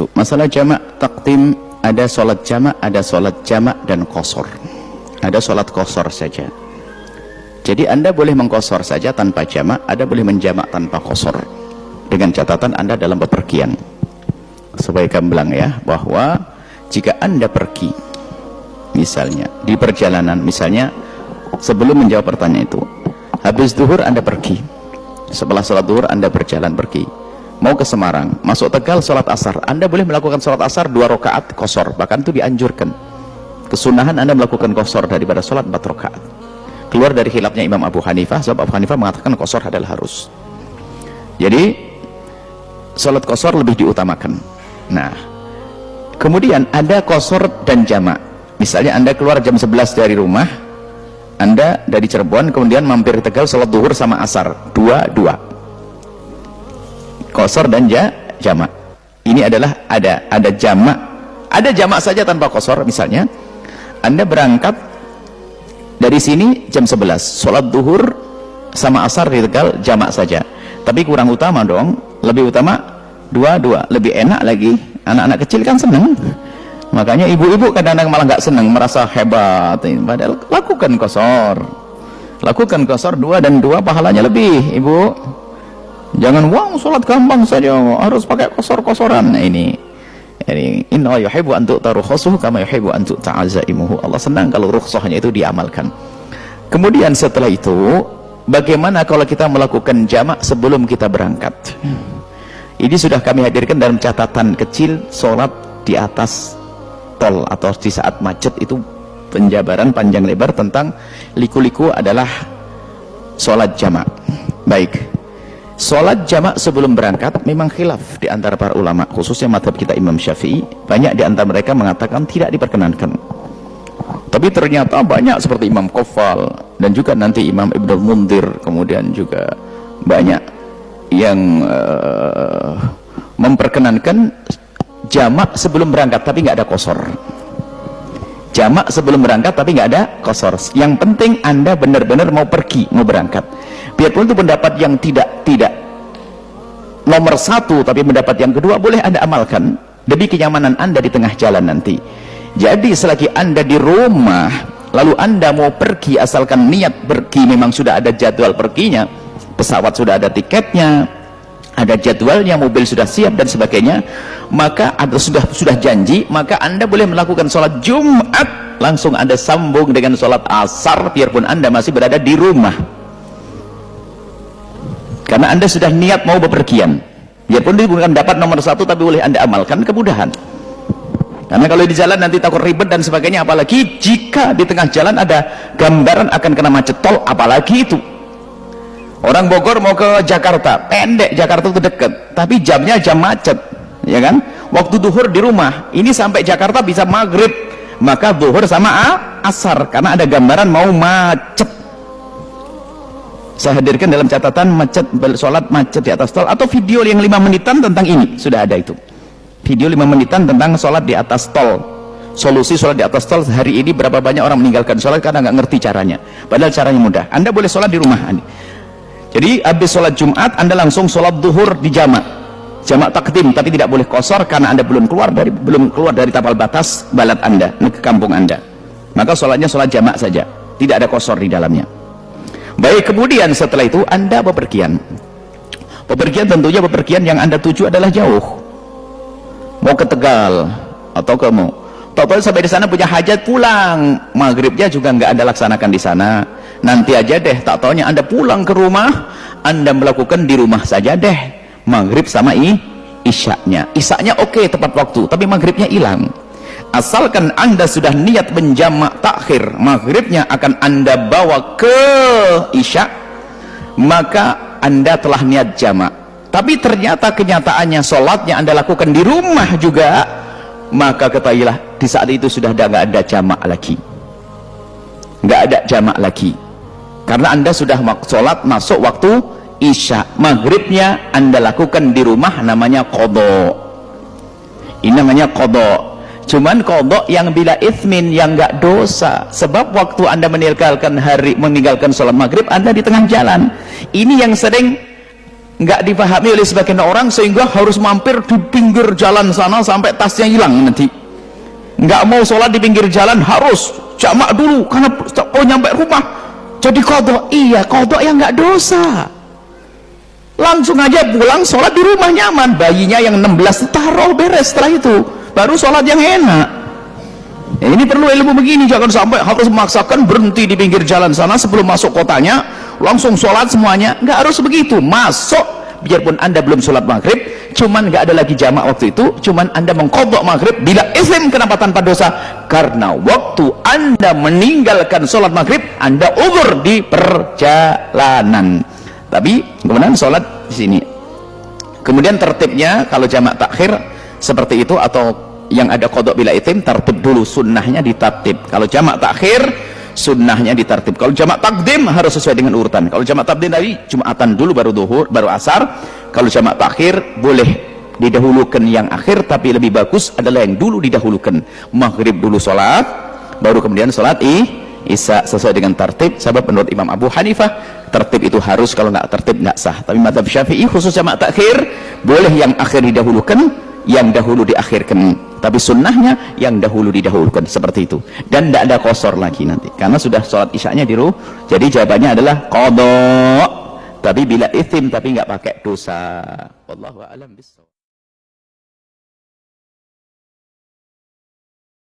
Itu masalah jamak takdim. Ada sholat jamak dan qasar. Ada sholat qasar saja. Jadi Anda boleh mengqasar saja tanpa jamak, Anda boleh menjamak tanpa qasar, dengan catatan Anda dalam bepergian. Supaya gamblang ya, bahwa jika Anda pergi misalnya di perjalanan, misalnya sebelum menjawab pertanyaan itu, habis zuhur Anda pergi, setelah sholat zuhur Anda berjalan pergi mau ke Semarang, masuk Tegal sholat asar, Anda boleh melakukan sholat asar 2 rakaat qasar, bahkan itu dianjurkan. Kesunahan Anda melakukan qasar daripada sholat 4 rakaat. Keluar dari khilafnya Imam Abu Hanifah, sebab Abu Hanifah mengatakan qasar adalah harus. Jadi sholat qasar lebih diutamakan. Nah, kemudian ada qasar dan jamak. Misalnya Anda keluar jam 11 dari rumah, Anda dari Cirebon kemudian mampir di Tegal sholat zuhur sama asar, 2-2 qasar dan jamak. Ini adalah ada jamak saja tanpa qasar. Misalnya Anda berangkat dari sini jam 11, sholat zuhur sama asar di Tegal jamak saja, tapi kurang utama dong. Lebih utama 2-2, lebih enak lagi. Anak-anak kecil kan seneng, makanya ibu-ibu kadang-kadang malah nggak seneng, merasa hebat. Padahal lakukan qasar 2 dan 2 pahalanya lebih, ibu. Jangan sholat gampang saja, harus pakai qasar-qasaran. Nah, ini inna yuhibbu an tu'ta rukhsatuhu kama yuhibbu an tu'ta azaimuhu. Allah senang kalau rukhsahnya itu diamalkan. Kemudian setelah itu, bagaimana kalau kita melakukan jamak sebelum kita berangkat? Ini sudah kami hadirkan dalam catatan kecil, sholat di atas tol atau di saat macet. Itu penjabaran panjang lebar tentang liku-liku adalah sholat jamak. Baik, sholat jamak sebelum berangkat memang khilaf di antara para ulama, khususnya mazhab kita Imam Syafi'i. Banyak di antara mereka mengatakan tidak diperkenankan, tapi ternyata banyak seperti Imam Qofal dan juga nanti Imam Ibnul Mundir, kemudian juga banyak yang memperkenankan jamak sebelum berangkat tapi nggak ada qasar. Jamak sebelum berangkat tapi nggak ada qasar. Yang penting Anda benar-benar mau pergi, mau berangkat. Biarpun itu pendapat yang tidak nomor 1, tapi pendapat yang kedua boleh Anda amalkan demi kenyamanan Anda di tengah jalan nanti. Jadi selagi Anda di rumah lalu Anda mau pergi, asalkan niat pergi memang sudah ada jadwal perginya, pesawat sudah ada tiketnya, ada jadwalnya, mobil sudah siap dan sebagainya, maka ada sudah janji, maka Anda boleh melakukan sholat Jumat langsung Anda sambung dengan sholat asar biarpun Anda masih berada di rumah, karena Anda sudah niat mau bepergian. Biarpun itu bukan dapat nomor 1, tapi boleh Anda amalkan, kemudahan. Karena kalau di jalan nanti takut ribet dan sebagainya, apalagi jika di tengah jalan ada gambaran akan kena macet tol, apalagi itu. Orang Bogor mau ke Jakarta, pendek, Jakarta itu dekat, tapi jamnya jam macet, ya kan? Waktu duhur di rumah, ini sampai Jakarta bisa maghrib, maka duhur sama asar, karena ada gambaran mau macet. Saya hadirkan dalam catatan macet, sholat macet di atas tol, atau video yang 5 menitan tentang ini, sudah ada itu. Video 5 menitan tentang sholat di atas tol. Solusi sholat di atas tol hari ini, berapa banyak orang meninggalkan sholat karena nggak ngerti caranya. Padahal caranya mudah. Anda boleh sholat di rumah. Jadi habis sholat Jumat Anda langsung sholat duhur di jamak takdim, tapi tidak boleh qasar karena Anda belum keluar dari tapal batas balad Anda ke kampung Anda, maka sholatnya sholat jamak saja, tidak ada qasar di dalamnya. Baik, kemudian setelah itu Anda bepergian tentunya bepergian yang Anda tuju adalah jauh, mau ke Tegal atau kamu total sampai di sana punya hajat, pulang maghribnya juga nggak Anda laksanakan di sana, nanti aja deh, tak taunya Anda pulang ke rumah, Anda melakukan di rumah saja deh maghrib sama isyaknya oke, tepat waktu, tapi maghribnya hilang. Asalkan Anda sudah niat menjamak takhir, maghribnya akan Anda bawa ke isyak, maka Anda telah niat jamak, tapi ternyata kenyataannya sholatnya Anda lakukan di rumah juga, maka ketahuilah di saat itu sudah nggak ada jamak lagi, karena Anda sudah sholat masuk waktu isya, maghribnya Anda lakukan di rumah, namanya qadha. Ini namanya qadha. Cuman qadha yang bila itsmin, yang nggak dosa, sebab waktu Anda meninggalkan sholat maghrib Anda di tengah jalan. Ini yang sering nggak dipahami oleh sebagian orang sehingga harus mampir di pinggir jalan sana sampai tasnya hilang nanti. Nggak mau sholat di pinggir jalan, harus jamak dulu karena nyampe rumah jadi qadha. Iya, qadha yang nggak dosa, langsung aja pulang sholat di rumah nyaman, bayinya yang 16 taruh beres, setelah itu baru sholat yang enak. Ya, ini perlu ilmu begini, jangan sampai harus memaksakan berhenti di pinggir jalan sana sebelum masuk kotanya langsung sholat semuanya. Nggak harus begitu, masuk biarpun anda belum sholat maghrib, cuman nggak ada lagi jamak waktu itu, cuman anda mengqadha maghrib bila izin. Kenapa tanpa dosa? Karena waktu anda meninggalkan sholat maghrib anda uzur di perjalanan. Tapi kemudian sholat di sini. Kemudian tertibnya kalau jamak takhir seperti itu, atau yang ada qadha bila itim, tertib dulu, sunnahnya ditartib. Kalau jamak takhir sunnahnya ditartib. Kalau jamak takdim harus sesuai dengan urutan. Kalau jamak takdim tadi jumatan dulu baru duhur baru asar. Kalau jamak takhir boleh didahulukan yang akhir, tapi lebih bagus adalah yang dulu didahulukan. Maghrib dulu sholat, baru kemudian sholat isya sesuai dengan tertib. Sebab menurut Imam Abu Hanifah tertib itu harus, kalau nggak tertib nggak sah. Tapi mazhab Syafi'i khusus jamak takhir boleh yang akhir didahulukan, yang dahulu diakhirkan. Tapi sunnahnya yang dahulu didahulukan, seperti itu. Dan tidak ada qasar lagi nanti karena sudah sholat isyanya di rumah. Jadi jawabannya adalah qadha, tapi bila ithim, tapi nggak pakai dosa. Wallahu a'lam bishawab.